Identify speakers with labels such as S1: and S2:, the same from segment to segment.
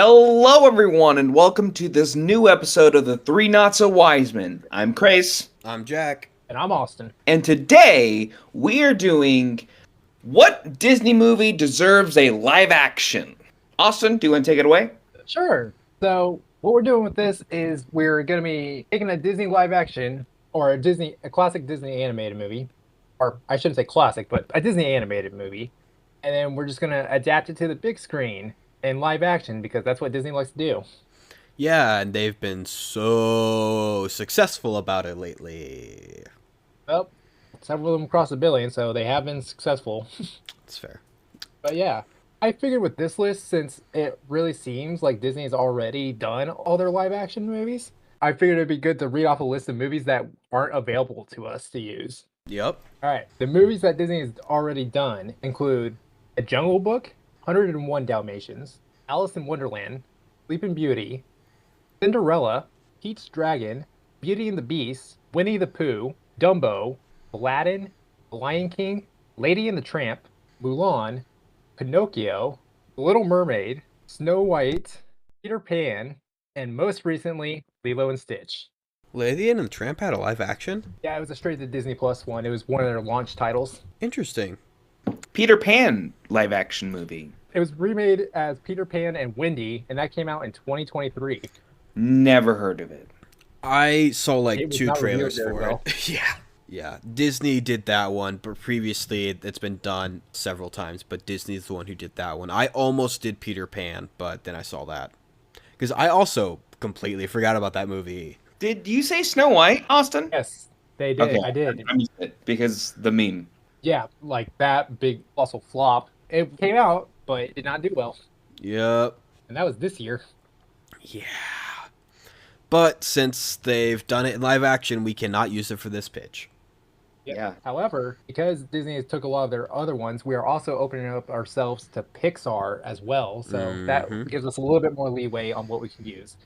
S1: Hello, everyone, and welcome to this new episode of the Three Not So Wise Men. I'm Krais,
S2: I'm Jack.
S3: And I'm Austin.
S1: and today we are doing What Disney Movie Deserves a Live Action? Austin, do you want to take it away?
S3: Sure. So what we're doing with this is we're going to be taking a Disney live action or a classic Disney animated movie, or I shouldn't say classic, but a Disney animated movie, and then we're just going to adapt it to the big screen in live action because that's what Disney likes to do.
S2: Yeah, and they've been so successful about it lately.
S3: Well, several of them crossed $1 billion, so they have been successful.
S2: That's fair.
S3: But yeah, I figured with this list, since it really seems like Disney has already done all their live action movies, I figured it'd be good to read off a list of movies that aren't available to us to use.
S2: Yep.
S3: All right, the movies that Disney has already done include A Jungle Book, 101 Dalmatians, Alice in Wonderland, Sleeping Beauty, Cinderella, Pete's Dragon, Beauty and the Beast, Winnie the Pooh, Dumbo, Aladdin, The Lion King, Lady and the Tramp, Mulan, Pinocchio, The Little Mermaid, Snow White, Peter Pan, and most recently, Lilo and Stitch.
S2: Lady and the Tramp had a live action?
S3: Yeah, it was a straight to Disney Plus one. It was one of their launch titles.
S2: Interesting.
S1: Peter Pan live action movie.
S3: It was remade as Peter Pan and Wendy, and that came out in 2023.
S1: Never heard of it.
S2: I saw like
S3: It was
S2: 2
S3: not
S2: trailers
S3: reviewed
S2: for
S3: very
S2: it. Yeah. Yeah. Disney did that one, but previously it's been done several times, but Disney's the one who did that one. I almost did Peter Pan, but then I saw that. Because I also completely forgot about that movie.
S1: Did you say Snow White, Austin?
S3: Yes, they did.
S1: Okay.
S3: I did.
S1: I missed it because the meme.
S3: Yeah, like that big also flop. It came out, but it did not do well.
S2: Yep.
S3: And that was this year.
S2: Yeah. But since they've done it in live action, we cannot use it for this pitch.
S1: Yeah.
S3: However, because Disney has took a lot of their other ones, we are also opening up ourselves to Pixar as well. So that gives us a little bit more leeway on what we can use.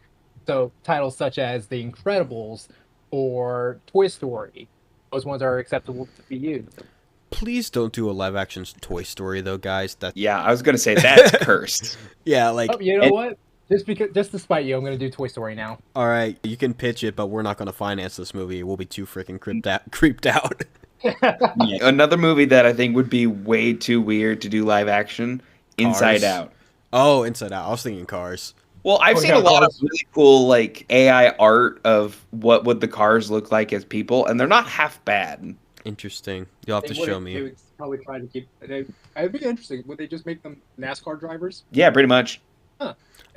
S3: So titles such as The Incredibles or Toy Story, those ones are acceptable to be used.
S2: Please don't do a live action Toy Story though, guys. That's
S1: Yeah, I was going to say that's cursed.
S2: yeah, like
S3: Oh, you know what? Just to spite you, I'm going to do Toy Story now.
S2: all right, you can pitch it, but we're not going to finance this movie. We'll be too freaking creeped out.
S1: Yeah. Another movie that I think would be way too weird to do live action, Inside
S2: Cars.
S1: Out.
S2: Oh, Inside Out. I was thinking Cars.
S1: Well, I've seen
S3: yeah,
S1: a lot of
S3: Cars.
S1: really cool like AI art of what would the cars look like as people, and they're not half bad.
S2: Interesting. You'll have to show
S4: They
S2: me.
S4: would probably try to keep. It'd be interesting. Would they just make them NASCAR drivers?
S1: Yeah, pretty much.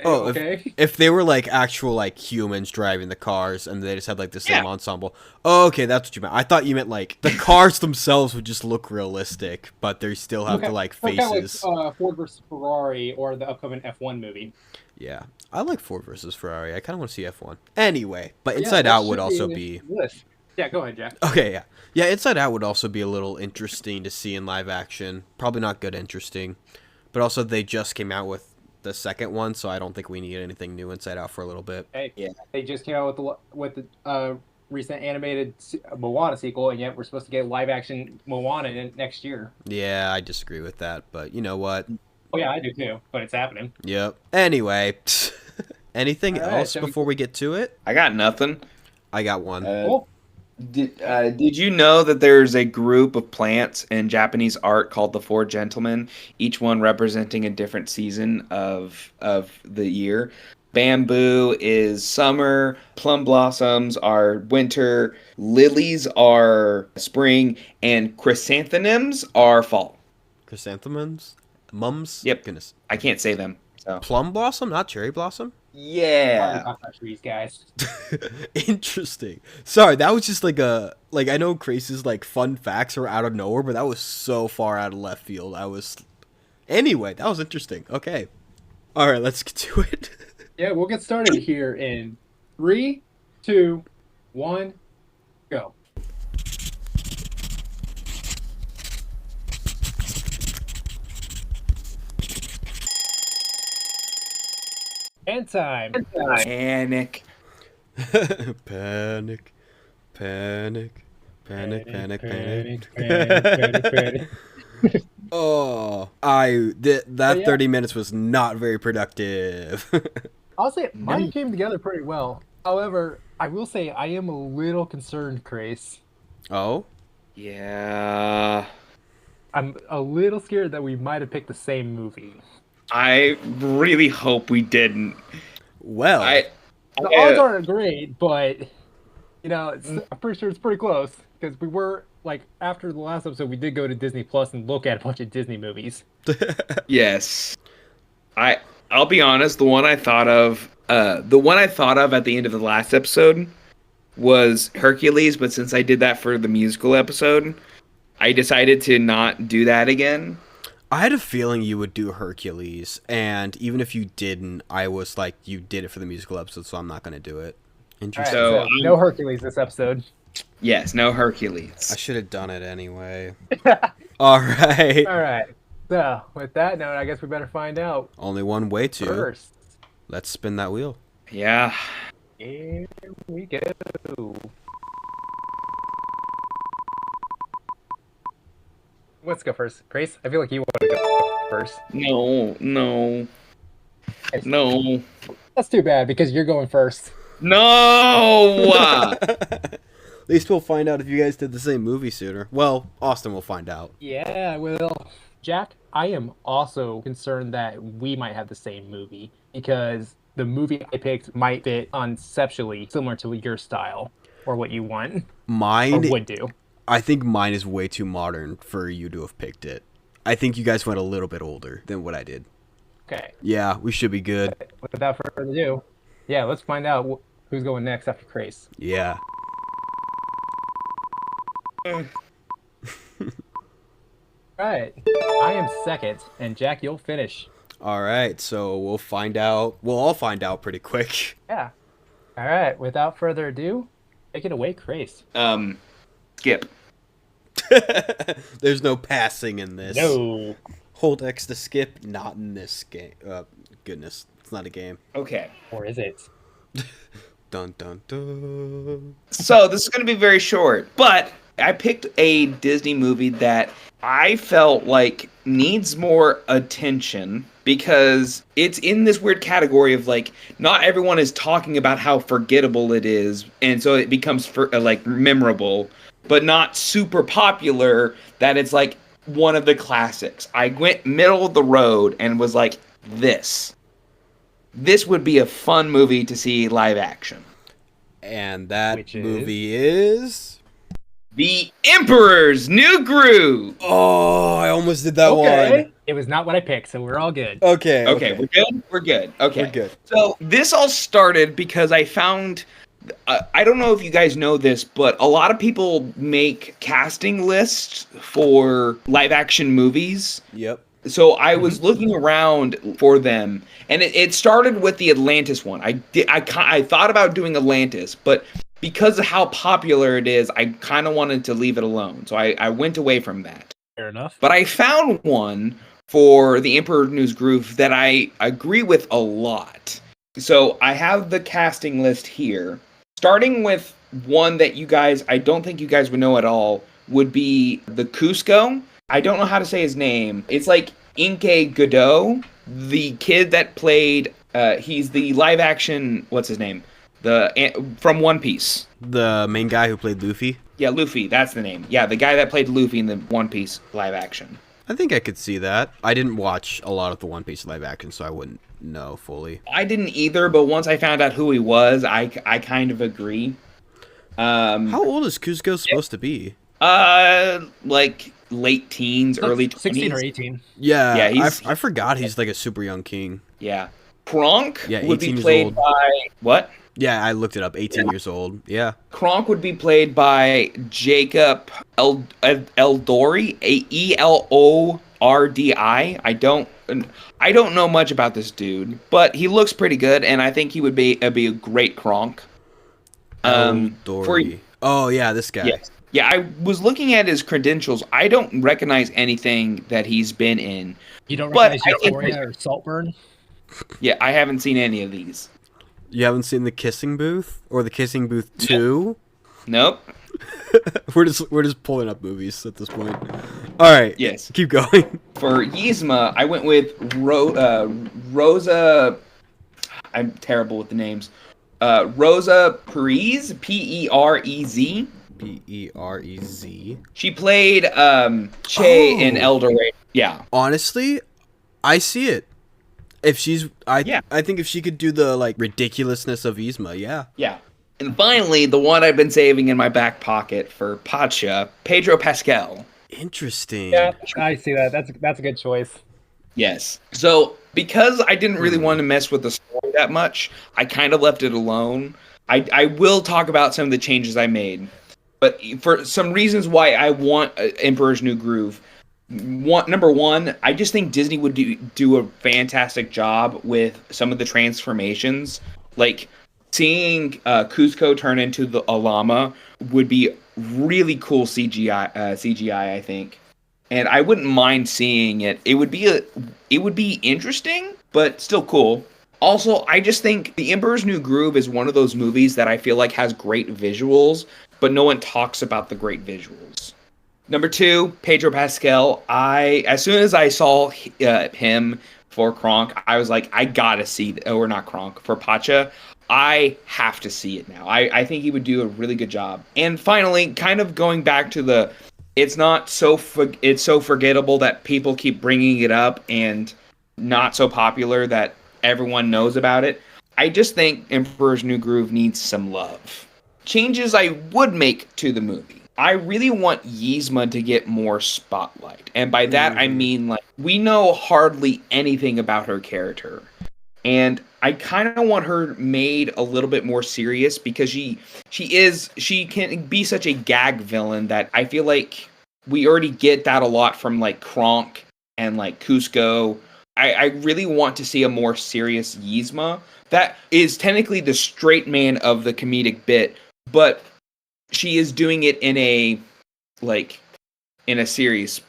S2: Oh,
S4: okay.
S2: If they were like actual like humans driving the cars and they just had like the same
S1: Yeah.
S2: ensemble. Oh, okay, that's what you meant. I thought you meant like the cars themselves would just look realistic, but they still have the like
S4: Kind of
S2: faces.
S4: like Ford versus Ferrari or the upcoming F1 movie.
S2: Yeah. I like Ford versus Ferrari. I kind of want to see F1. Anyway, but
S4: Yeah,
S2: Inside
S4: that
S2: Out would
S4: should
S2: also
S4: in
S2: be
S4: this list. Yeah, go ahead, Jack.
S2: okay, yeah. Yeah, Inside Out would also be a little interesting to see in live action. Probably not good interesting. But also they just came out with the second one, so I don't think we need anything new Inside Out for a little bit.
S4: Hey,
S1: Yeah.
S4: they just came out with the recent animated Moana sequel, and yet we're supposed to get live action Moana next year.
S2: Yeah, I disagree with that, but you know what?
S4: Oh yeah, I do too, but it's happening.
S2: Yep. Anyway, anything
S4: All right,
S2: else
S4: so we-
S2: before we get to it?
S1: I got nothing.
S2: I got one.
S4: Cool.
S1: Did you know that there's a group of plants in Japanese art called the Four Gentlemen, each one representing a different season of the year? Bamboo is summer, plum blossoms are winter, lilies are spring, and chrysanthemums are fall.
S2: Chrysanthemums? Mums?
S1: Yep.
S2: Goodness.
S1: I can't say them. So
S2: Plum blossom, not cherry blossom?
S1: yeah.
S4: Not trees, guys.
S2: Interesting. Sorry, that was just like I know Crace's like fun facts are out of nowhere, but that was so far out of left field. Anyway, that was interesting. Okay. All right, let's get to it.
S4: Yeah, we'll get started here in 3, 2, 1, go.
S3: And time.
S1: Panic.
S2: Panic. Panic. Panic. Panic. Panic.
S4: Panic.
S2: Oh,
S3: But
S2: that
S3: yeah,
S2: 30 minutes was not very productive.
S3: I'll say mine
S1: No.
S3: came together pretty well. However, I will say I am a little concerned, Grace.
S2: Oh,
S1: Yeah.
S3: I'm a little scared that we might have picked the same movie.
S1: I really hope we didn't.
S2: well,
S1: I,
S3: The
S1: I
S3: odds aren't great, but I'm pretty sure it's pretty close because we were like after the last episode, we did go to Disney Plus and look at a bunch of Disney movies.
S1: yes. I I'll be honest, the one I thought of at the end of the last episode was Hercules, but since I did that for the musical episode, I decided to not do that again.
S2: I had a feeling you would do Hercules, and even if you didn't, I was like, you did it for the musical episode, so I'm not going to do it.
S3: All right,
S2: Interesting.
S1: So,
S3: no Hercules this episode.
S1: Yes, no
S2: I
S1: Hercules.
S2: should have done it anyway. All right.
S3: All right. So with that note, I guess we better find out
S2: Only one way to.
S3: first.
S2: Let's spin that wheel.
S1: Yeah.
S3: Here we go. Let's go first. Grace, I feel like you want to go first.
S1: No.
S3: That's too bad because you're going first.
S1: No.
S2: At least we'll find out if you guys did the same movie sooner. Well, Austin will find out.
S3: Yeah, I will. Jack, I am also concerned that we might have the same movie because the movie I picked might fit conceptually similar to your style or what you want or
S2: Mine,
S3: would do.
S2: I think mine is way too modern for you to have picked it. I think you guys went a little bit older than what I did.
S3: Okay.
S2: Yeah, we should be good.
S3: Without further ado, yeah, let's find out who's going next after Grace.
S2: Yeah.
S3: Right. I am second, and Jack, you'll finish.
S2: All right, so we'll find out. We'll all find out pretty quick.
S3: Yeah. All right. Without further ado, take it away, Grace.
S1: Skip.
S2: There's no passing in this.
S3: No.
S2: Hold X to skip. Not in this game. Goodness, it's not a game.
S1: Okay.
S3: Or is it?
S2: Dun dun dun.
S1: So this is going to be very short, but I picked a Disney movie that I felt like needs more attention because it's in this weird category of like not everyone is talking about how forgettable it is, and so it becomes like memorable, but not super popular that it's like one of the classics. I went middle of the road and was like, this would be a fun movie to see live action.
S2: And that
S3: Which is?
S2: movie is.
S1: The Emperor's New Groove.
S2: Oh, I almost did that
S3: Okay.
S2: one.
S3: It was not what I picked, so we're all good.
S2: Okay.
S1: Okay, we're good? We're good. Okay.
S2: We're good.
S1: So this all started because I found, I don't know if you guys know this, but a lot of people make casting lists for live action movies.
S2: Yep.
S1: So I was looking around for them, and it started with the Atlantis one. I thought about doing Atlantis, but because of how popular it is, I kind of wanted to leave it alone. So I went away from that.
S3: Fair enough.
S1: But I found one for the Emperor News Groove that I agree with a lot. So I have the casting list here. Starting with one that I don't think you guys would know at all, would be the Cusco. I don't know how to say his name. It's like Inke Godot, the kid that played, he's the live action, what's his name? From One Piece.
S2: The main guy who played Luffy.
S1: Yeah, Luffy, that's the name. Yeah, the guy that played Luffy in the One Piece live action.
S2: I think I could see that. I didn't watch a lot of the One Piece live action, so I wouldn't know fully.
S1: I didn't either, but once I found out who he was, I kind of agree.
S2: How old is Kuzco supposed to be?
S1: Like late teens, early 20s.
S3: 16 or 18.
S2: Yeah,
S1: Yeah,
S2: I forgot he's like a super young king.
S1: Yeah. Kronk
S2: Yeah,
S1: would
S2: 18
S1: be
S2: years
S1: played
S2: old.
S1: by what?
S2: Yeah, I looked it up. 18 years old. Yeah.
S1: Kronk would be played by Jacob Eldori, Elordi. I don't know much about this dude, but he looks pretty good, and I think he would be a great Kronk.
S2: Dory. Oh yeah, this guy.
S1: Yes. Yeah, I was looking at his credentials. I don't recognize anything that he's been in.
S3: You don't
S1: But
S3: recognize
S1: I think-
S3: Euphoria or Saltburn?
S1: Yeah, I haven't seen any of these.
S2: You haven't seen the Kissing Booth or the Kissing Booth 2?
S1: Nope.
S2: We're just pulling up movies at this point. All right.
S1: Yes.
S2: Keep going.
S1: For Yzma, I went with Rosa. I'm terrible with the names. Rosa Perez, Perez.
S2: Perez.
S1: She played Che in El Dorado. Yeah.
S2: Honestly, I see it. If she's, I think if she could do the like ridiculousness of Yzma, yeah.
S1: Yeah. And finally, the one I've been saving in my back pocket for Pacha, Pedro Pascal.
S2: Interesting.
S3: Yeah, I see that. That's a good choice.
S1: Yes. So, because I didn't really want to mess with the story that much, I kind of left it alone. I will talk about some of the changes I made. But for some reasons why I want Emperor's New Groove, number one, I just think Disney would do a fantastic job with some of the transformations. Like, seeing Cusco turn into a llama would be really cool CGI, I think. And I wouldn't mind seeing it. It would be interesting, but still cool. Also, I just think The Emperor's New Groove is one of those movies that I feel like has great visuals, but no one talks about the great visuals. Number two, Pedro Pascal. As soon as I saw him for Kronk, I was like, I gotta see, or not Kronk, for Pacha. I have to see it now. I think he would do a really good job. And finally, kind of going back to it's so forgettable that people keep bringing it up and not so popular that everyone knows about it. I just think Emperor's New Groove needs some love. Changes I would make to the movie. I really want Yzma to get more spotlight. And by that, I mean, like, we know hardly anything about her character. And I kind of want her made a little bit more serious because she can be such a gag villain that I feel like we already get that a lot from, like, Kronk and, like, Cusco. I really want to see a more serious Yzma that is technically the straight man of the comedic bit, but she is doing it in a serious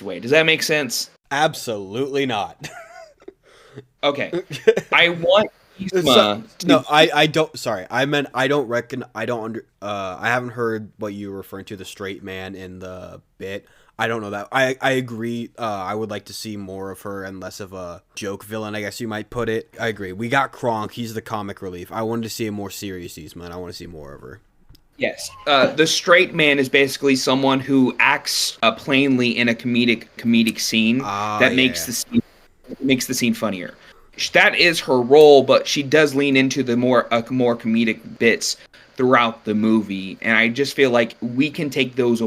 S1: way. Does that make sense?
S2: Absolutely not.
S1: Okay. I want Yzma to...
S2: No, I don't. Sorry, I meant I don't reckon. I don't under. I haven't heard what you were referring to, the straight man in the bit. I don't know that. I agree. I would like to see more of her and less of a joke villain, I guess you might put it. I agree. We got Kronk. He's the comic relief. I wanted to see a more serious Yzma, and I want to see more of her.
S1: Yes. The straight man is basically someone who acts plainly in a comedic scene that makes the scene funnier. That is her role, but she does lean into the more comedic bits throughout the movie, and I just feel like we can take those,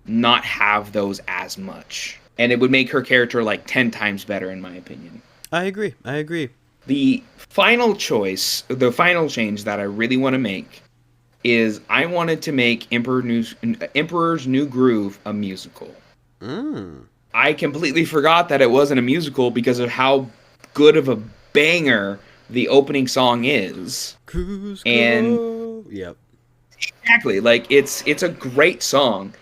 S1: not have those as much, and it would make her character 10 times better, in my opinion.
S2: I agree.
S1: The final change that I really want to make is I wanted to make Emperor's New Groove a musical. I completely forgot that it wasn't a musical because of how good of a banger the opening song is.
S2: Cusco.
S1: And
S2: yep.
S1: Exactly. It's a great song.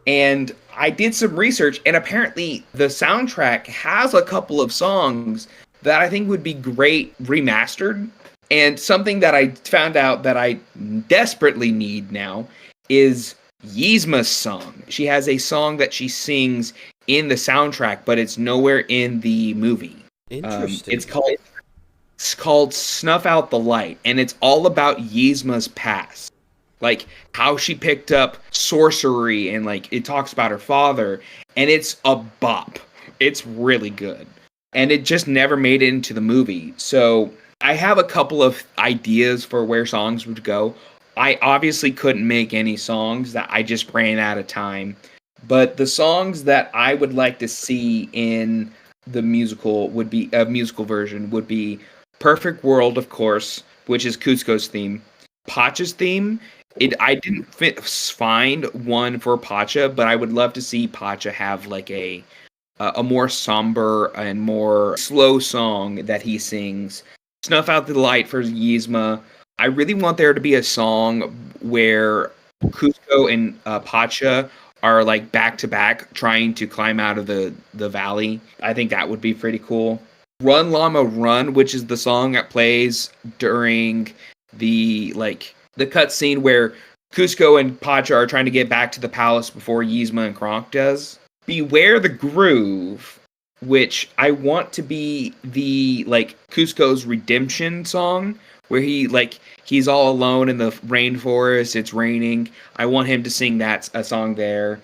S1: And I did some research, and apparently the soundtrack has a couple of songs that I think would be great remastered. And something that I found out that I desperately need now is Yzma's song. She has a song that she sings in the soundtrack, but it's nowhere in the movie.
S2: Interesting.
S1: It's called Snuff Out the Light, and it's all about Yzma's past. Like, how she picked up sorcery, and, it talks about her father, and it's a bop. It's really good. And it just never made it into the movie. So I have a couple of ideas for where songs would go. I obviously couldn't make any songs, that I just ran out of time. But the songs that I would like to see in the musical version would be Perfect World, of course, which is Cusco's theme. Pacha's theme, I didn't find one for Pacha, but I would love to see Pacha have a more somber and more slow song that he sings. Snuff Out the Light for Yzma. I really want there to be a song where Cusco and Pacha are back to back trying to climb out of the valley. I think that would be pretty cool. Run Llama Run, which is the song that plays during the cutscene where Cusco and Pacha are trying to get back to the palace before Yzma and Kronk does. Beware the Groove, which I want to be the like Cusco's redemption song, where he's all alone in the rainforest, it's raining. I want him to sing a song there.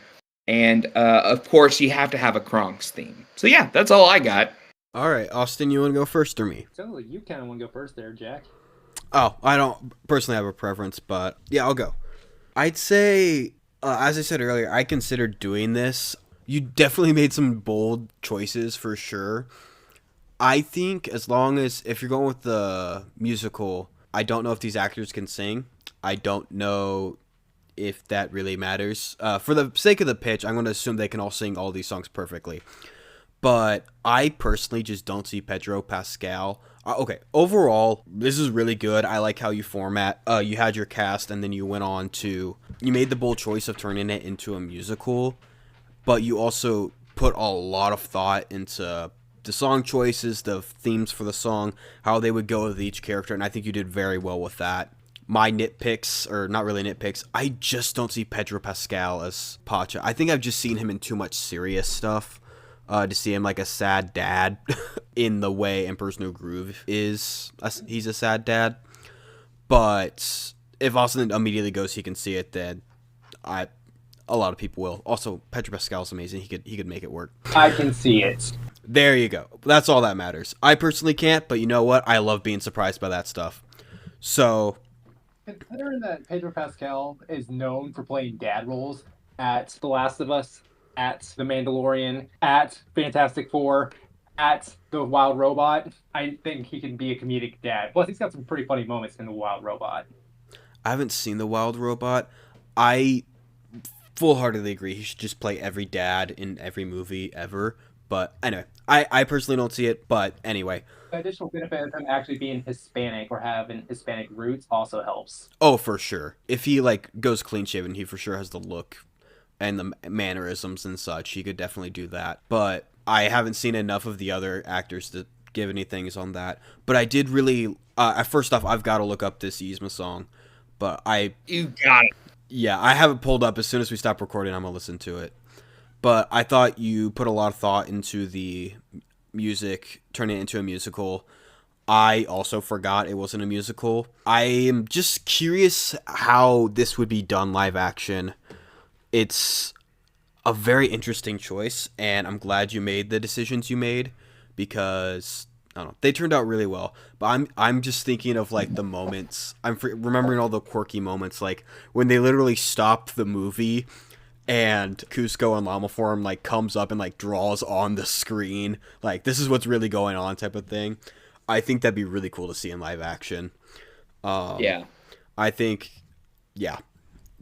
S1: And of course you have to have a Kronk's theme. So yeah, that's all I got.
S2: All right, Austin, you want to go first or me?
S4: Sounds like you kind of want to go first there, Jack.
S2: Oh, I don't personally have a preference, but yeah, I'll go. I'd say, as I said earlier, I considered doing this. You definitely made some bold choices for sure. I think as long as, if you're going with the musical, I don't know if these actors can sing. I don't know if that really matters. For the sake of the pitch, I'm going to assume they can all sing all these songs perfectly. But I personally just don't see Pedro Pascal. Okay, overall, this is really good. I like how you you had your cast, and then you went on to, you made the bold choice of turning it into a musical, but you also put a lot of thought into the song choices, the themes for the song, how they would go with each character, and I think you did very well with that. My nitpicks, or not really nitpicks, I just don't see Pedro Pascal as Pacha. I think I've just seen him in too much serious stuff. To see him like a sad dad in the way Emperor's New Groove is. He's a sad dad. But if Austin immediately goes, he can see it, then a lot of people will. Also, Pedro Pascal's amazing. He could make it work.
S4: I can see it.
S2: There you go. That's all that matters. I personally can't, but you know what? I love being surprised by that stuff. So,
S4: Considering that Pedro Pascal is known for playing dad roles at The Last of Us, at The Mandalorian, at Fantastic Four, at The Wild Robot, I think he can be a comedic dad. Plus, he's got some pretty funny moments in The Wild Robot.
S2: I haven't seen The Wild Robot. I full-heartedly agree. He should just play every dad in every movie ever. But anyway, I personally don't see it. But anyway.
S4: The additional benefit of him actually being Hispanic or having Hispanic roots also helps.
S2: Oh, for sure. If he goes clean-shaven, he for sure has the look and the mannerisms and such. He could definitely do that. But I haven't seen enough of the other actors to give any things on that. But I did really... first off, I've got to look up this Yzma song. But
S1: You got it.
S2: Yeah, I have it pulled up. As soon as we stop recording, I'm going to listen to it. But I thought you put a lot of thought into the music, turning it into a musical. I also forgot it wasn't a musical. I am just curious how this would be done live action. It's a very interesting choice, and I'm glad you made the decisions you made because I don't know, they turned out really well. But I'm just thinking of like the moments. I'm remembering all the quirky moments, like when they literally stop the movie and Cusco in llama form like comes up and like draws on the screen, like this is what's really going on type of thing. I think that'd be really cool to see in live action.
S1: Yeah.
S2: I think, yeah,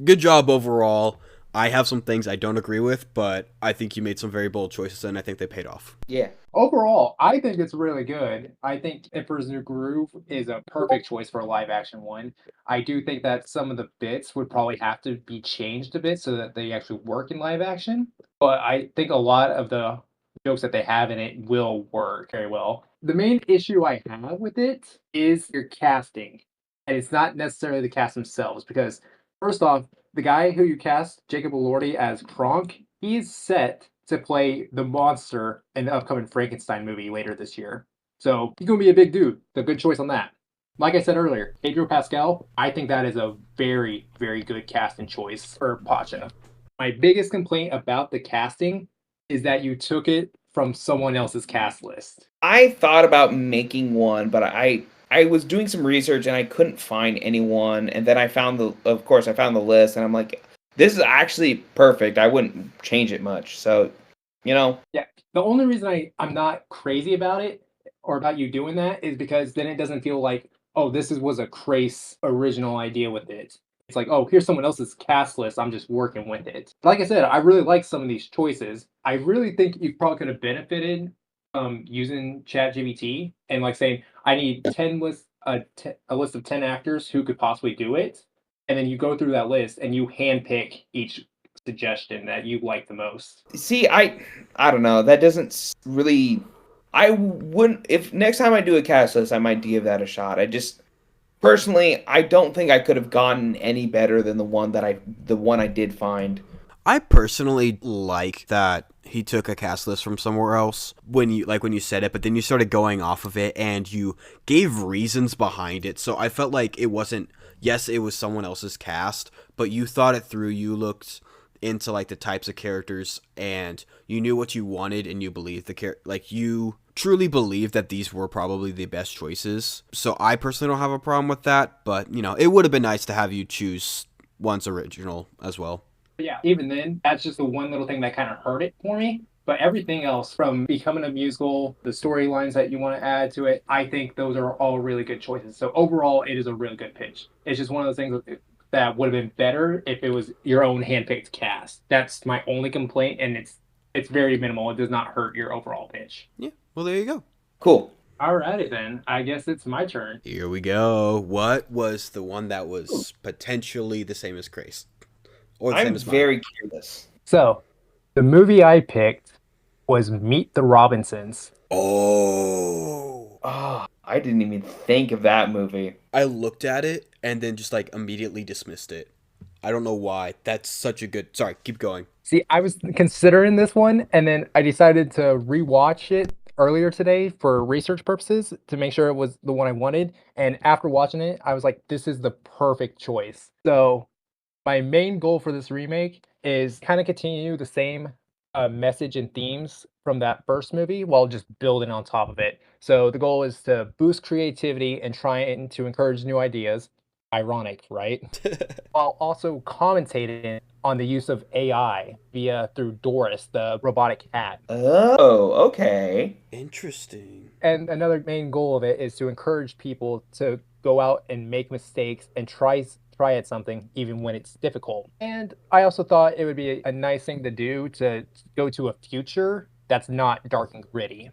S2: good job overall. I have some things I don't agree with, but I think you made some very bold choices, and I think they paid off.
S1: Yeah.
S4: Overall, I think it's really good. I think Emperor's New Groove is a perfect choice for a live action one. I do think that some of the bits would probably have to be changed a bit so that they actually work in live action. But I think a lot of the jokes that they have in it will work very well. The main issue I have with it is your casting. And it's not necessarily the cast themselves, because first off, the guy who you cast, Jacob Elordi, as Kronk, he's set to play the monster in the upcoming Frankenstein movie later this year. So he's going to be a big dude. So good choice on that. Like I said earlier, Pedro Pascal, I think that is a very, very good casting choice for Pacha. My biggest complaint about the casting is that you took it from someone else's cast list.
S1: I thought about making one, but I was doing some research and I couldn't find anyone. And then I found the list, and I'm like, this is actually perfect. I wouldn't change it much. So,
S4: Yeah. The only reason I'm not crazy about it or about you doing that is because then it doesn't feel like, oh, was a Krais original idea with it. It's like, oh, here's someone else's cast list. I'm just working with it. Like I said, I really like some of these choices. I really think you probably could have benefited using ChatGPT and like saying, I need a list of 10 actors who could possibly do it. And then you go through that list and you handpick each suggestion that you like the most.
S1: see, I don't know. That doesn't really. I wouldn't. If next time I do a cast list, I might give that a shot. Personally, I don't think I could have gotten any better than the one I did find.
S2: I personally like that he took a cast list from somewhere else when you said it, but then you started going off of it and you gave reasons behind it. So I felt like it wasn't, yes, it was someone else's cast, but you thought it through. You looked into like the types of characters and you knew what you wanted and you believed you truly believed that these were probably the best choices. So I personally don't have a problem with that, but it would have been nice to have you choose one's original as well.
S4: Yeah, even then, that's just the one little thing that kind of hurt it for me. But everything else, from becoming a musical, the storylines that you want to add to it, I think those are all really good choices. So overall, it is a really good pitch. It's just one of those things that would have been better if it was your own handpicked cast. That's my only complaint, and it's very minimal. It does not hurt your overall pitch.
S2: Yeah, well, there you go.
S1: Cool.
S4: Alrighty then. I guess it's my turn.
S2: Here we go. What was the one that was potentially the same as Krais? Or the same
S1: I'm
S2: as mine?
S1: very curious.
S3: So, the movie I picked was Meet the Robinsons.
S2: Oh.
S1: Oh, I didn't even think of that movie.
S2: I looked at it and then just like immediately dismissed it. I don't know why. That's such a good... Sorry, keep going.
S3: See, I was considering this one, and then I decided to rewatch it earlier today for research purposes to make sure it was the one I wanted. And after watching it, I was like, this is the perfect choice. So my main goal for this remake is kind of continue the same message and themes from that first movie while just building on top of it. So the goal is to boost creativity and trying to encourage new ideas. Ironic, right? While also commentating on the use of AI through Doris, the robotic cat.
S1: Oh, okay.
S2: Interesting.
S3: And another main goal of it is to encourage people to go out and make mistakes and try at something even when it's difficult. And I also thought it would be a nice thing to do to go to a future that's not dark and gritty.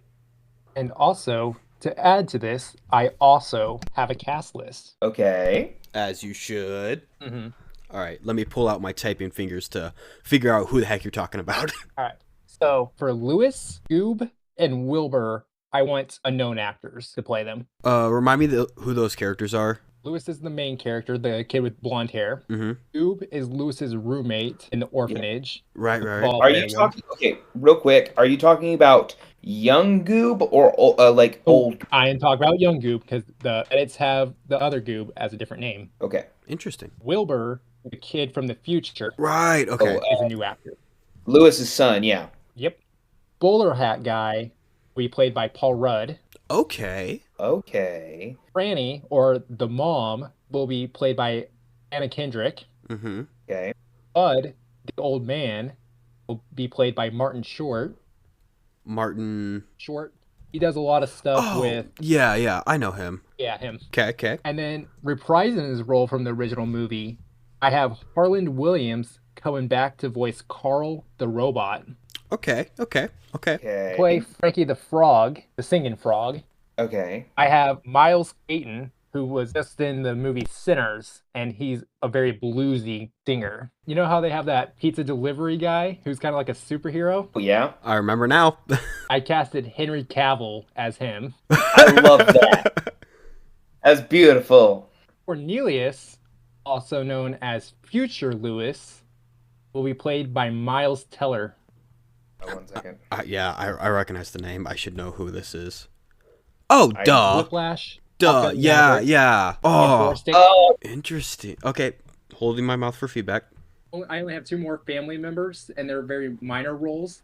S3: And also, to add to this, I also have a cast list.
S1: Okay.
S2: As you should.
S3: Mm-hmm.
S2: All right, let me pull out my typing fingers to figure out who the heck you're talking about.
S3: All right. So for Lewis, Goob, and Wilbur, I want unknown actors to play them.
S2: Remind me who those characters are.
S3: Lewis is the main character, the kid with blonde hair.
S2: Mm-hmm.
S3: Goob is Lewis's roommate in the orphanage.
S2: Right.
S1: Are you talking? Okay, real quick. Are you talking about young Goob or old?
S3: I am talking about young Goob because the edits have the other Goob as a different name.
S1: Okay.
S2: Interesting.
S3: Wilbur, the kid from the future,
S2: Right. Okay.
S3: is a new actor.
S1: Lewis's son. Yeah.
S3: Yep. Bowler hat guy will be played by Paul Rudd.
S2: Okay.
S3: Franny, or the mom, will be played by Anna Kendrick.
S2: Mm-hmm.
S1: Okay.
S3: Bud, the old man, will be played by Martin Short.
S2: Martin
S3: Short. He does a lot of stuff with...
S2: Yeah, I know him.
S3: Yeah, him.
S2: Okay.
S3: And then reprising his role from the original movie, I have Harland Williams coming back to voice Carl the robot.
S2: Okay.
S3: Play Frankie the Frog, the singing frog.
S1: Okay.
S3: I have Miles Caton, who was just in the movie Sinners, and he's a very bluesy singer. You know how they have that pizza delivery guy who's kind of like a superhero?
S1: Oh, yeah.
S2: I remember now.
S3: I casted Henry Cavill as him.
S1: I love that. That's beautiful.
S3: Cornelius, also known as Future Lewis, will be played by Miles Teller.
S1: Oh, 1 second.
S2: I recognize the name. I should know who this is. Oh, duh.
S3: Whiplash.
S2: Duh. Yeah.
S1: Oh,
S2: Interesting. Okay. Holding my mouth for feedback.
S3: I only have 2 more family members, and they're very minor roles.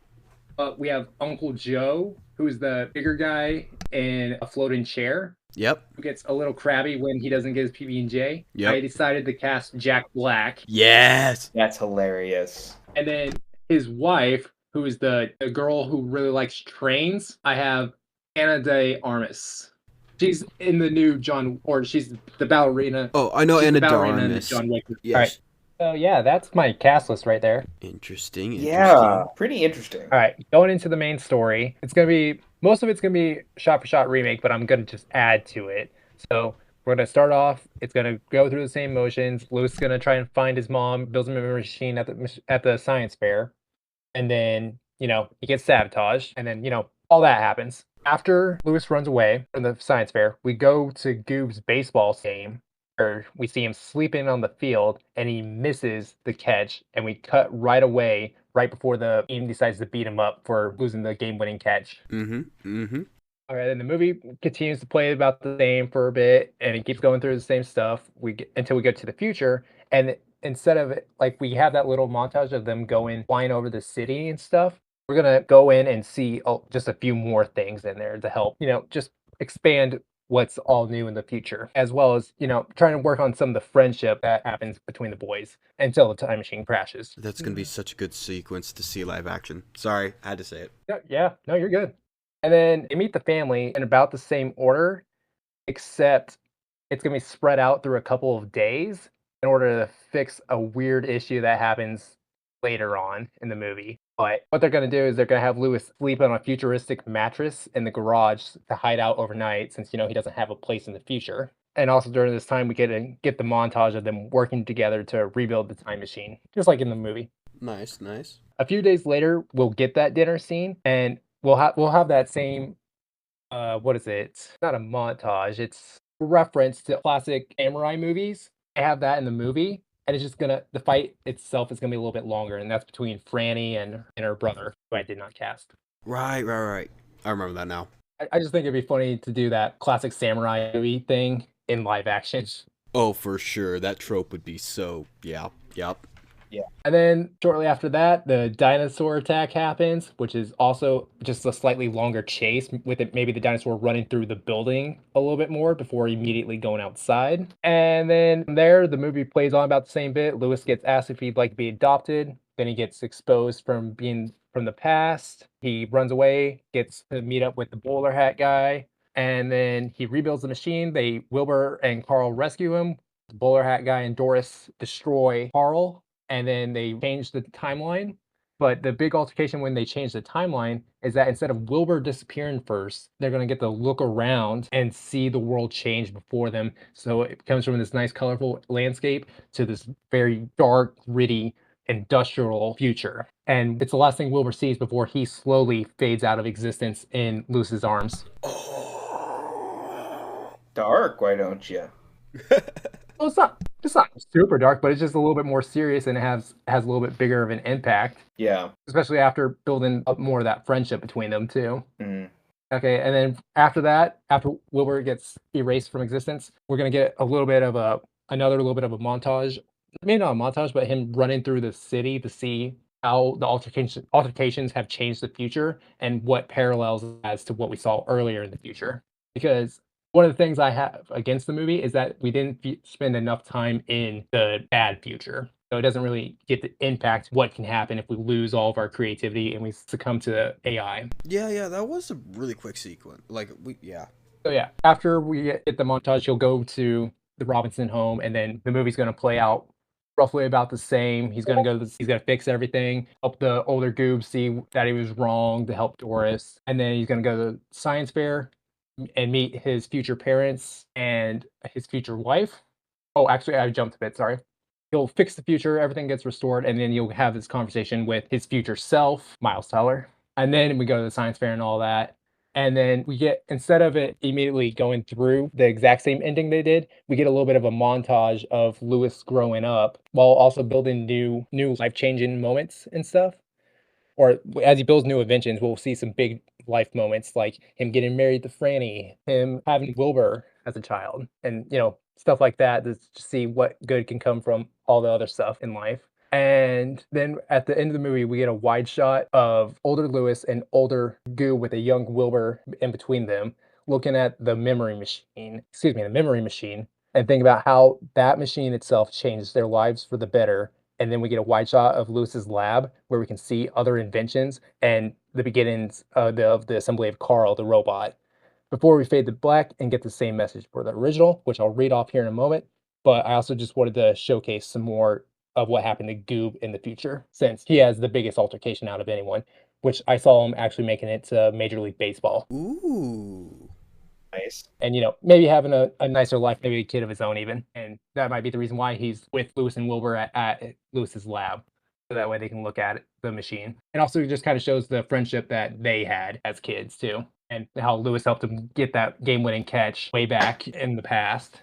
S3: We have Uncle Joe, who's the bigger guy in a floating chair.
S2: Yep.
S3: Who gets a little crabby when he doesn't get his PB&J.
S2: Yep.
S3: I decided to cast Jack Black.
S2: Yes.
S1: that's hilarious.
S3: And then his wife, who is the girl who really likes trains, I have Ana de Armas. She's in the new she's the ballerina.
S2: Oh, I know Ana de Armas.
S3: John Wick.
S2: Yes.
S3: All right. So yeah, that's my cast list right there.
S2: Interesting.
S1: Yeah, pretty interesting.
S3: All right, going into the main story, most of it's gonna be shot for shot remake, but I'm gonna just add to it. So we're gonna start off. It's gonna go through the same motions. Louis is gonna try and find his mom, builds him a machine at the science fair, and then he gets sabotaged, and then all that happens. After Louis runs away from the science fair, we go to Goob's baseball game, where we see him sleeping on the field and he misses the catch, and we cut right away, right before the team decides to beat him up for losing the game-winning catch. All right, and the movie continues to play about the same for a bit, and it keeps going through the same stuff. Until we get to the future, and instead of like we have that little montage of them going flying over the city and stuff, we're gonna go in and see just a few more things in there to help, just expand what's all new in the future, as well as trying to work on some of the friendship that happens between the boys until the time machine crashes.
S2: That's gonna be such a good sequence to see live action. Sorry, I had to say it.
S3: Yeah, no, you're good. And then they meet the family in about the same order, except it's gonna be spread out through a couple of days in order to fix a weird issue that happens later on in the movie. But what they're gonna do is they're gonna have Lewis sleep on a futuristic mattress in the garage to hide out overnight, since he doesn't have a place in the future. And also during this time, we get the montage of them working together to rebuild the time machine, just like in the movie.
S2: Nice.
S3: A few days later, we'll get that dinner scene, and we'll have that same what is it? Not a montage. It's a reference to classic samurai movies. I have that in the movie, and it's just the fight itself is gonna be a little bit longer, and that's between Franny and her brother, who I did not cast.
S2: Right. I remember that now.
S3: I just think it'd be funny to do that classic samurai movie thing in live action.
S2: Oh, for sure. That trope would be so. Yeah. Yep.
S3: Yeah. And then shortly after that, the dinosaur attack happens, which is also just a slightly longer chase, with it maybe the dinosaur running through the building a little bit more before immediately going outside. And then from there, the movie plays on about the same bit. Lewis gets asked if he'd like to be adopted. Then he gets exposed from being from the past. He runs away, gets to meet up with the bowler hat guy, and then he rebuilds the machine. Wilbur and Carl rescue him. The bowler hat guy and Doris destroy Carl, and then they change the timeline. But the big altercation when they change the timeline is that instead of Wilbur disappearing first, they're going to get to look around and see the world change before them. So it comes from this nice, colorful landscape to this very dark, gritty, industrial future. And it's the last thing Wilbur sees before he slowly fades out of existence in Luce's arms.
S1: Dark, why don't you?
S3: Well, it's not super dark, but it's just a little bit more serious, and it has a little bit bigger of an impact.
S1: Yeah.
S3: Especially after building up more of that friendship between them too.
S1: Mm.
S3: Okay, and then after that, after Wilbur gets erased from existence, we're gonna get another little bit of a montage. Maybe not a montage, but him running through the city to see how the altercations have changed the future and what parallels as to what we saw earlier in the future. Because one of the things I have against the movie is that we didn't spend enough time in the bad future. So it doesn't really get to impact what can happen if we lose all of our creativity and we succumb to AI.
S2: Yeah, that was a really quick sequence.
S3: So yeah, after we get the montage, he'll go to the Robinson home, and then the movie's going to play out roughly about the same. He's going to he's going to fix everything, help the older goob see that he was wrong, to help Doris, and then he's going to go to the science fair and meet his future parents and his future wife. Oh, actually, I jumped a bit. Sorry. He'll fix the future, everything gets restored, and then you'll have this conversation with his future self, Miles Teller. And then we go to the science fair and all that. And then we get, instead of it immediately going through the exact same ending they did, we get a little bit of a montage of Lewis growing up while also building new life-changing moments and stuff. Or as he builds new inventions, we'll see some big life moments, like him getting married to Franny, him having Wilbur as a child, and stuff like that, to see what good can come from all the other stuff in life. And then at the end of the movie, we get a wide shot of older Lewis and older Goo with a young Wilbur in between them, looking at the memory machine, and think about how that machine itself changed their lives for the better. And then we get a wide shot of Lewis's lab where we can see other inventions and the beginnings of the assembly of Carl, the robot, before we fade to black and get the same message for the original, which I'll read off here in a moment. But I also just wanted to showcase some more of what happened to Goob in the future, since he has the biggest altercation out of anyone, which I saw him actually making it to Major League Baseball.
S2: Ooh.
S1: Nice.
S3: And maybe having a nicer life, maybe a kid of his own even. And that might be the reason why he's with Lewis and Wilbur at Lewis's lab. So that way they can look at the machine. And also just kind of shows the friendship that they had as kids too. And how Lewis helped him get that game-winning catch way back in the past.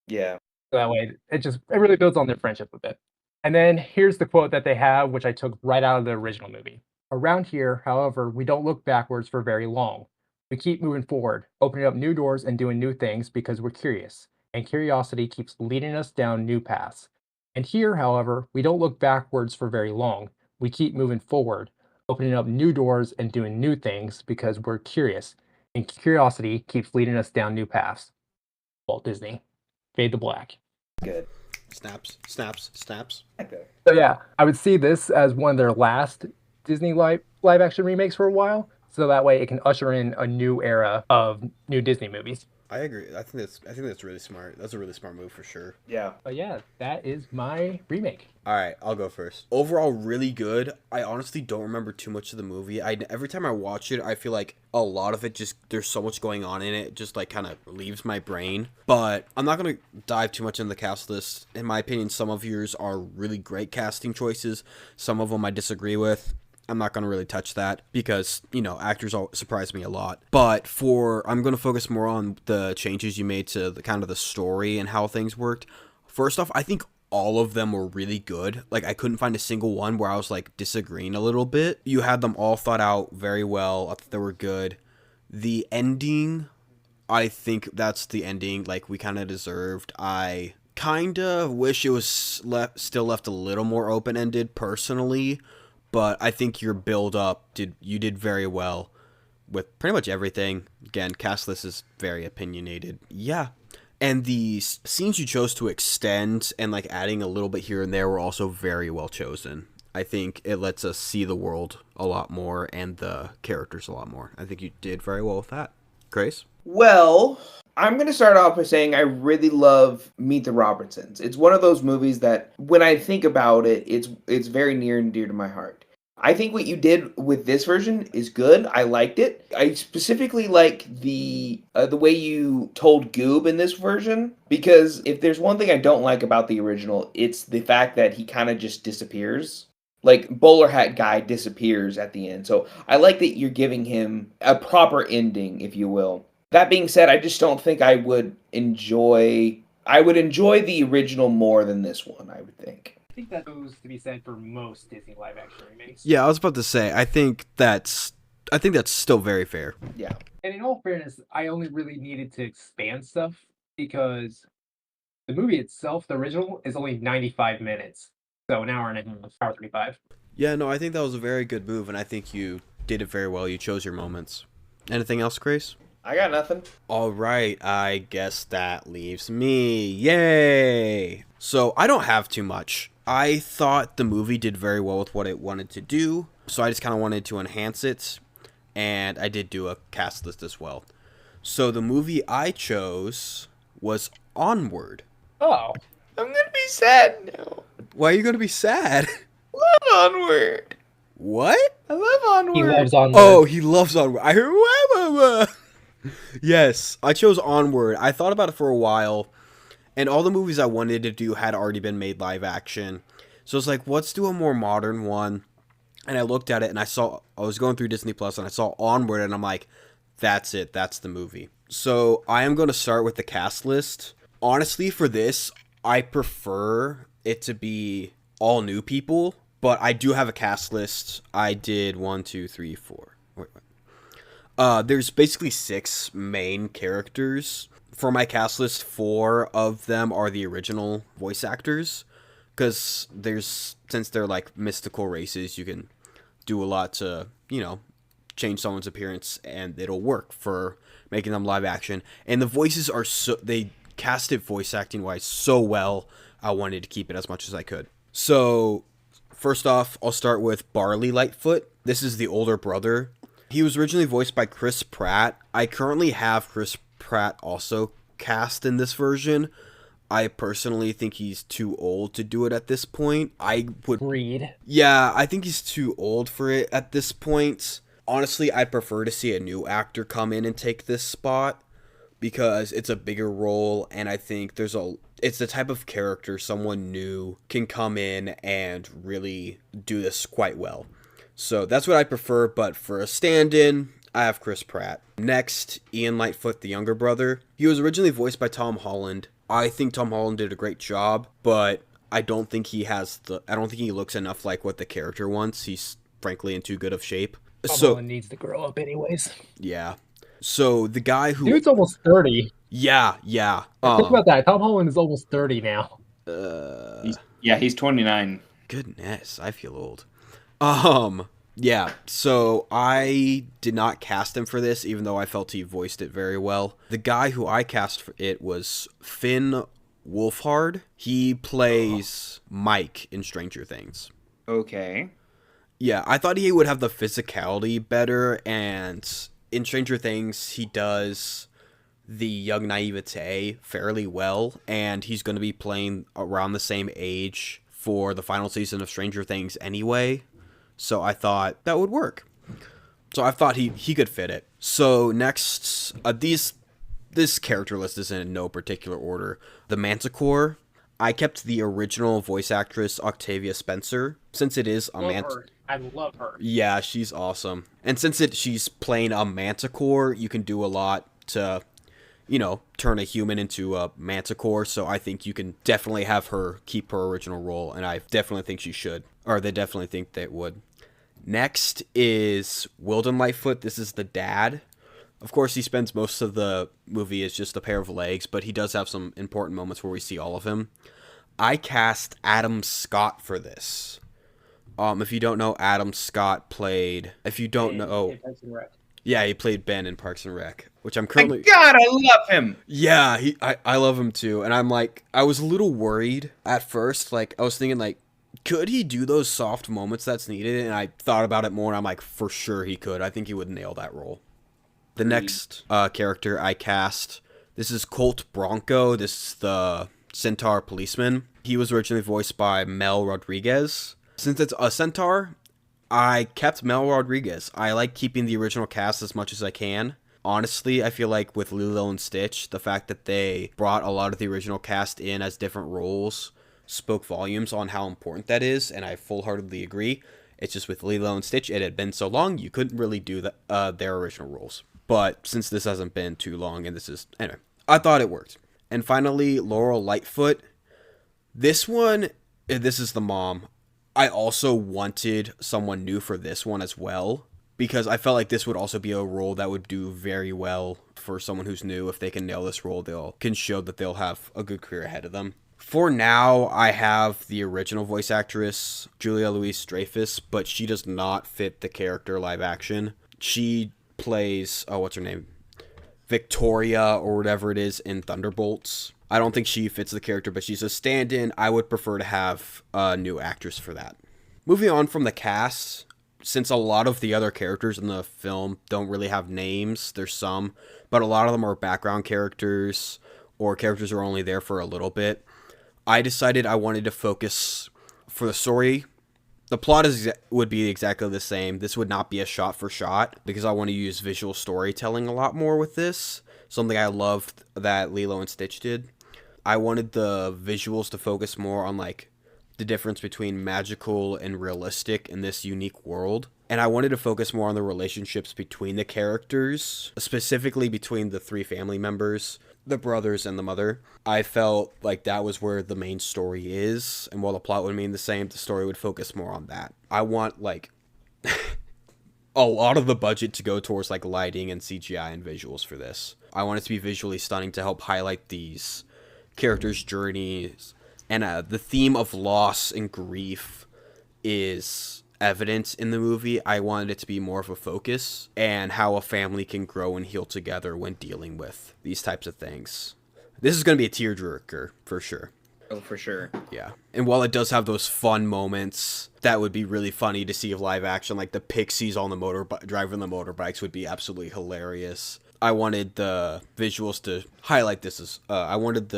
S1: Yeah.
S3: So that way, it really builds on their friendship a bit. And then here's the quote that they have, which I took right out of the original movie. Around here, however, we don't look backwards for very long. We keep moving forward, opening up new doors and doing new things because we're curious, and curiosity keeps leading us down new paths. And here, however, we don't look backwards for very long. We keep moving forward, opening up new doors and doing new things because we're curious, and curiosity keeps leading us down new paths. Walt Disney. Fade to black.
S1: Good.
S2: Snaps, snaps, snaps.
S1: Okay.
S3: So yeah, I would see this as one of their last Disney live action remakes for a while. So that way it can usher in a new era of new Disney movies.
S2: I agree. I think that's really smart. That's a really smart move for sure.
S1: Yeah.
S3: But yeah, that is my remake.
S2: All right, I'll go first. Overall, really good. I honestly don't remember too much of the movie. Every time I watch it, I feel like a lot of it there's so much going on in it, just like kind of leaves my brain. But I'm not gonna dive too much into the cast list. In my opinion, some of yours are really great casting choices. Some of them I disagree with. I'm not going to really touch that because, actors surprise me a lot. But I'm going to focus more on the changes you made to the kind of the story and how things worked. First off, I think all of them were really good. Like, I couldn't find a single one where I was, like, disagreeing a little bit. You had them all thought out very well. I thought they were good. The ending, I think that's the ending, like, we kind of deserved. I kind of wish it was still left a little more open-ended, personally. But I think your build-up, you did very well with pretty much everything. Again, cast list is very opinionated. Yeah. And the scenes you chose to extend and like adding a little bit here and there were also very well chosen. I think it lets us see the world a lot more and the characters a lot more. I think you did very well with that. Krais?
S1: Well, I'm going to start off by saying I really love Meet the Robertsons. It's one of those movies that when I think about it, it's very near and dear to my heart. I think what you did with this version is good. I liked it. I specifically like the way you told Goob in this version, because if there's one thing I don't like about the original, it's the fact that he kind of just disappears. Like, bowler hat guy disappears at the end. So I like that you're giving him a proper ending, if you will. That being said, I just don't think I would enjoy the original more than this one, I would think.
S3: I think that goes to be said for most Disney live action remakes.
S2: Yeah, I was about to say, I think that's still very fair.
S1: Yeah.
S3: And in all fairness, I only really needed to expand stuff because the movie itself, the original, is only 95 minutes. So an hour and a half, hour 35.
S2: Yeah, no, I think that was a very good move, and I think you did it very well. You chose your moments. Anything else, Krais?
S1: I got nothing.
S2: All right, I guess that leaves me. Yay! So I don't have too much. I thought the movie did very well with what it wanted to do, so I just kind of wanted to enhance it, and I did do a cast list as well. So the movie I chose was Onward.
S3: Oh.
S1: I'm gonna be sad now.
S2: Why are you going to be sad?
S1: Love Onward.
S2: What?
S1: I love Onward.
S3: He loves Onward.
S2: Oh, he loves Onward. I heard. Yes, I chose Onward. I thought about it for a while, and all the movies I wanted to do had already been made live action. So it's like, let's do a more modern one. And I looked at it, and I was going through Disney Plus, and I saw Onward, and I'm like, that's it. That's the movie. So I am going to start with the cast list. Honestly, for this, I prefer it to be all new people, but I do have a cast list. I did 1, 2, 3, 4. Wait. There's basically 6 main characters. For my cast list, 4 of them are the original voice actors, because since they're like mystical races, you can do a lot to, change someone's appearance, and it'll work for making them live action. And the voices are they casted voice acting wise so well, I wanted to keep it as much as I could. So first off, I'll start with Barley Lightfoot. This is the older brother. He was originally voiced by Chris Pratt. I currently have Chris Pratt also cast in this version. I personally think he's too old to do it at this point. I would
S3: Read.
S2: Yeah, I think he's too old for it at this point. Honestly, I'd prefer to see a new actor come in and take this spot, because it's a bigger role, and I think it's the type of character someone new can come in and really do this quite well. So that's what I prefer, but for a stand-in, I have Chris Pratt. Next, Ian Lightfoot, the younger brother. He was originally voiced by Tom Holland. I think Tom Holland did a great job, but I don't think he looks enough like what the character wants. He's frankly in too good of shape.
S3: Tom
S2: So,
S3: Holland needs to grow up anyways.
S2: yeah. So the guy who
S3: Dude's almost 30.
S2: yeah.
S3: Think about that. Tom Holland is almost 30 now.
S1: He's 29.
S2: Goodness, I feel old. Yeah, so I did not cast him for this, even though I felt he voiced it very well. The guy who I cast for it was Finn Wolfhard. He plays Mike in Stranger Things.
S1: Okay.
S2: Yeah, I thought he would have the physicality better, and in Stranger Things, he does the young naivete fairly well, and he's going to be playing around the same age for the final season of Stranger Things anyway. So I thought that would work. So I thought he could fit it. So next, this character list is in no particular order. The Manticore, I kept the original voice actress Octavia Spencer, since it is a
S3: Her. I love her.
S2: Yeah, she's awesome. And since she's playing a Manticore, you can do a lot to, turn a human into a Manticore. So I think you can definitely have her keep her original role, and I definitely think she should. Or they definitely think they would. Next is Wilden Lightfoot. This is the dad. Of course, he spends most of the movie as just a pair of legs, but he does have some important moments where we see all of him. I cast Adam Scott for this. If you don't know, Adam Scott played... If you don't know... Yeah, he played Ben in Parks and Rec, which I'm currently...
S1: God, I love him!
S2: Yeah, I love him too. And I'm like, I was a little worried at first. Like, I was thinking, like, could he do those soft moments that's needed? And I thought about it more, and I'm like, for sure he could. I think he would nail that role. The next character I cast, this is Colt Bronco. This is the Centaur policeman. He was originally voiced by Mel Rodriguez. Since it's a Centaur, I kept Mel Rodriguez. I like keeping the original cast as much as I can. Honestly, I feel like with Lilo and Stitch, the fact that they brought a lot of the original cast in as different roles spoke volumes on how important that is, and I full-heartedly agree. It's just with Lilo and Stitch, it had been so long, you couldn't really do their original roles. But since this hasn't been too long, and anyway, I thought it worked. And finally, Laurel Lightfoot. This is the mom. I also wanted someone new for this one as well, because I felt like this would also be a role that would do very well for someone who's new. If they can nail this role, can show that they'll have a good career ahead of them. For now, I have the original voice actress, Julia Louis-Dreyfus, but she does not fit the character live action. She plays, what's her name? Victoria, or whatever it is, in Thunderbolts. I don't think she fits the character, but she's a stand-in. I would prefer to have a new actress for that. Moving on from the cast, since a lot of the other characters in the film don't really have names, there's some, but a lot of them are background characters, or characters who are only there for a little bit. I decided I wanted to focus for the story. The plot would be exactly the same. This would not be a shot for shot, because I want to use visual storytelling a lot more with this. Something I loved that Lilo and Stitch did. I wanted the visuals to focus more on like the difference between magical and realistic in this unique world. And I wanted to focus more on the relationships between the characters, specifically between the three family members, the brothers and the mother. I felt like that was where the main story is, and while the plot would remain the same, the story would focus more on that. I want like a lot of the budget to go towards like lighting and CGI and visuals for this. I want it to be visually stunning to help highlight these characters' journeys, and the theme of loss and grief is evident in the movie. I wanted it to be more of a focus, and how a family can grow and heal together when dealing with these types of things. This is going to be a tearjerker for sure.
S1: Oh, for sure.
S2: Yeah. And while it does have those fun moments that would be really funny to see live action, like the Pixies on the driving the motorbikes would be absolutely hilarious. I wanted the visuals to highlight this I wanted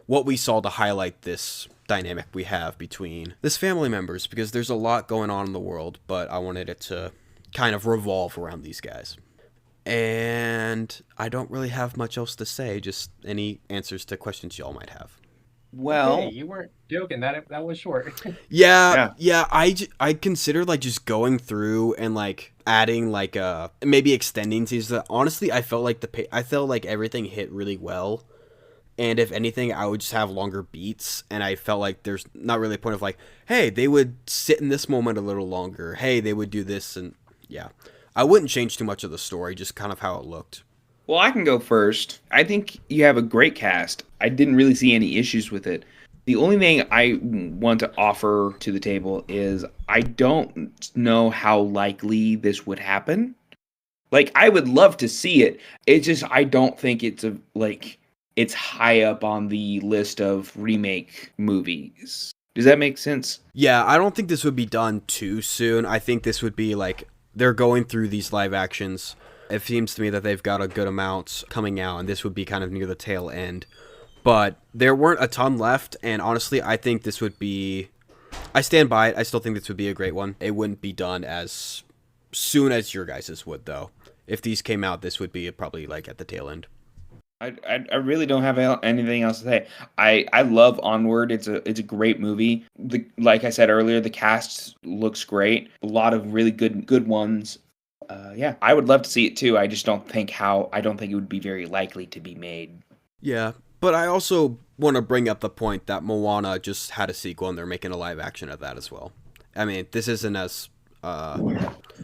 S2: what we saw to highlight this dynamic we have between this family members, because there's a lot going on in the world, but I wanted it to kind of revolve around these guys. And I don't really have much else to say, just any answers to questions y'all might have.
S1: Well,
S4: hey, you weren't joking. That was short.
S2: Yeah. I considered like just going through and like adding like maybe extending scenes. Honestly, I felt like everything hit really well, And if anything, I would just have longer beats, and I felt like there's not really a point of like, hey, they would sit in this moment a little longer. Hey, they would do this, and yeah. I wouldn't change too much of the story, just kind of how it looked.
S1: Well, I can go first. I think you have a great cast. I didn't really see any issues with it. The only thing I want to offer to the table is I don't know how likely this would happen. Like, I would love to see it. It's just I don't think it's high up on the list of remake movies. Does that make sense?
S2: Yeah, I don't think this would be done too soon. I think this would be like they're going through these live actions. It seems to me that they've got a good amount coming out, and this would be kind of near the tail end. But there weren't a ton left, and honestly, I think this would be... I stand by it. I still think this would be a great one. It wouldn't be done as soon as your guys's would, though. If these came out, this would be probably like at the tail end.
S1: I really don't have anything else to say. I love Onward. It's a great movie. Like I said earlier, the cast looks great. A lot of really good ones. Yeah, I would love to see it too. I just don't think it would be very likely to be made.
S2: Yeah, but I also want to bring up the point that Moana just had a sequel and they're making a live action of that as well. I mean, this isn't as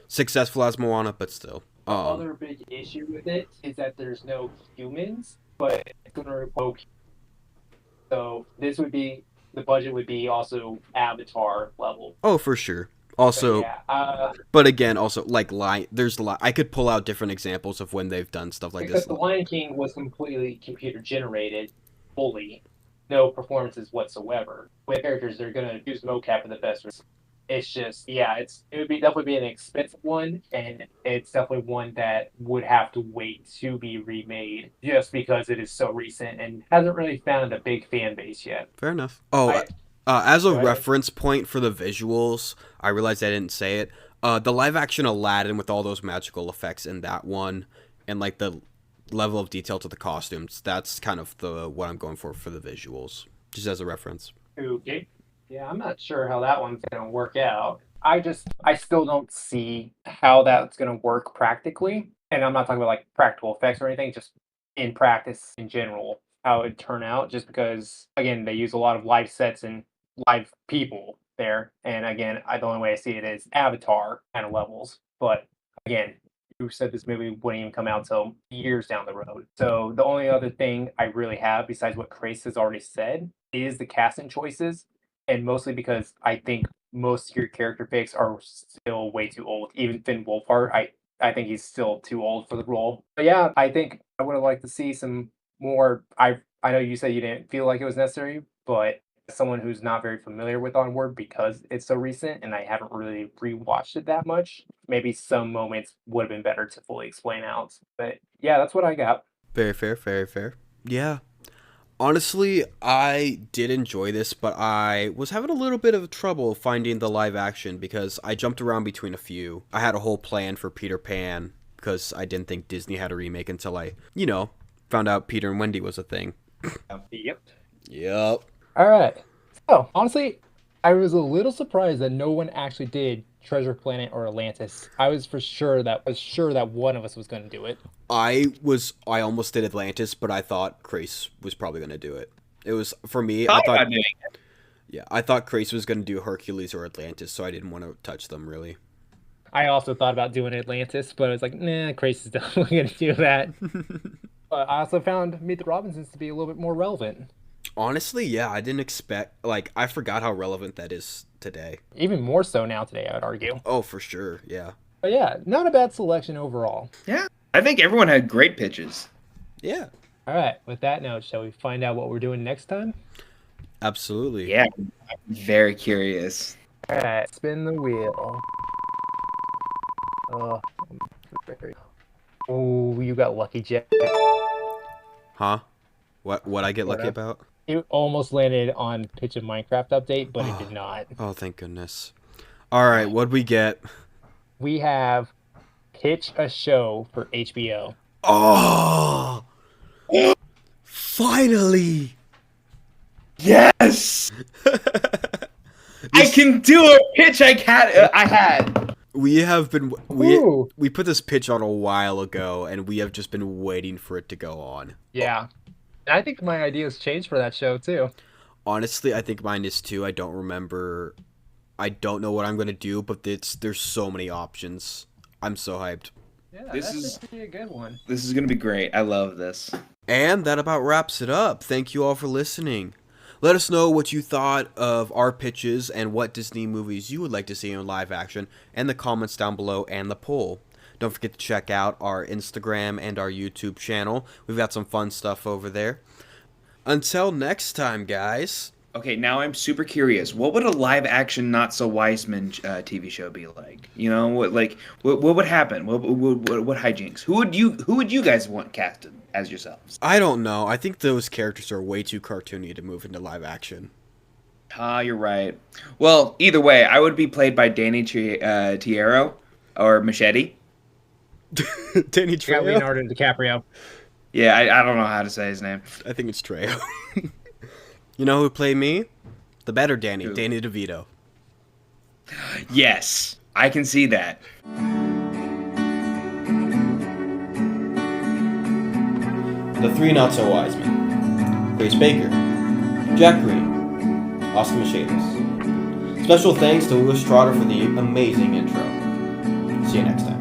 S2: successful as Moana, but still.
S4: The other big issue with it is that there's no humans, but it's going to revoke. So this would be, the budget would be also Avatar level.
S2: Oh, for sure. Also, but again, also like there's a lot. I could pull out different examples of when they've done stuff like
S4: because
S2: this.
S4: The Lion King was completely computer generated, fully, no performances whatsoever. With characters, they're gonna use mocap for the best. It's just, yeah, it would definitely be an expensive one, and it's definitely one that would have to wait to be remade, just because it is so recent and hasn't really found a big fan base yet.
S2: Fair enough. Oh. As a reference point for the visuals, I realized I didn't say it. The live-action Aladdin with all those magical effects in that one, and like the level of detail to the costumes, that's kind of what I'm going for the visuals, just as a reference.
S4: Okay. Yeah, I'm not sure how that one's going to work out. I still don't see how that's going to work practically. And I'm not talking about like practical effects or anything, just in practice in general, how it would turn out, just because, again, they use a lot of live sets and live people there. And again, the only way I see it is Avatar kind of levels. But again, you said this movie wouldn't even come out until years down the road. So the only other thing I really have, besides what Krais has already said, is the casting choices. And mostly because I think most of your character picks are still way too old. Even Finn Wolfhard, I think he's still too old for the role. But yeah, I think I would have liked to see some more. I know you said you didn't feel like it was necessary, but as someone who's not very familiar with Onward because it's so recent and I haven't really rewatched it that much, maybe some moments would have been better to fully explain out. But yeah, that's what I got.
S2: Very fair, very fair. Yeah. Honestly, I did enjoy this, but I was having a little bit of trouble finding the live action because I jumped around between a few. I had a whole plan for Peter Pan because I didn't think Disney had a remake until I, found out Peter and Wendy was a thing. Yep.
S3: All right. So, honestly, I was a little surprised that no one actually did Treasure Planet or Atlantis. I was sure that one of us was going to do it.
S2: I almost did Atlantis, but I thought Krais was probably going to do it. It was, for me, I thought doing it. Yeah, I thought Krais was going to do Hercules or Atlantis, so I didn't want to touch them, really.
S3: I also thought about doing Atlantis, but I was like, nah, Krais is definitely going to do that. But I also found Meet the Robinsons to be a little bit more relevant.
S2: Honestly, yeah, I didn't expect, I forgot how relevant that is today.
S3: Even more so now today, I would argue.
S2: Oh, for sure, yeah.
S3: But yeah, not a bad selection overall.
S1: Yeah, I think everyone had great pitches.
S2: Yeah.
S3: All right, with that note, shall we find out what we're doing next time?
S2: Absolutely.
S1: Yeah, I'm very curious.
S3: All right, spin the wheel. Oh, you got lucky, Jyck.
S2: Huh? What I get lucky about?
S3: It almost landed on Pitch a Minecraft update, but it did not.
S2: Oh, thank goodness. All right, what'd we get?
S3: We have Pitch a Show for HBO.
S2: Oh! Finally!
S1: Yes! I can do a pitch I had.
S2: We have been we put this pitch on a while ago, and we have just been waiting for it to go on.
S3: Yeah. I think my ideas changed for that show too.
S2: Honestly, I think mine is too. I don't remember. I don't know what I'm gonna do, but there's so many options. I'm so hyped.
S3: Yeah,
S1: This
S3: that
S1: is
S3: should be a good one.
S1: this is gonna be great. I love this.
S2: And that about wraps it up. Thank you all for listening. Let us know what you thought of our pitches and what Disney movies you would like to see in live action in the comments down below and the poll. Don't forget to check out our Instagram and our YouTube channel. We've got some fun stuff over there. Until next time, guys.
S1: Okay, now I'm super curious. What would a live action Not So Wiseman TV show be like? You know, what would happen? What hijinks? Who would you guys want casted as yourselves?
S2: I don't know. I think those characters are way too cartoony to move into live action.
S1: Ah, you're right. Well, either way, I would be played by Danny Tierro or Machete.
S2: Danny
S3: We got
S2: Trejo?
S3: Leonardo DiCaprio.
S1: Yeah, I don't know how to say his name.
S2: I think it's Trejo. You know who played me? The better Danny.
S1: Who?
S2: Danny DeVito.
S1: Yes, I can see that.
S2: The Three Not So Wise Men. Grace Baker. Jack Green. Oscar Michaelis. Special thanks to Louis Trotter for the amazing intro. See you next time.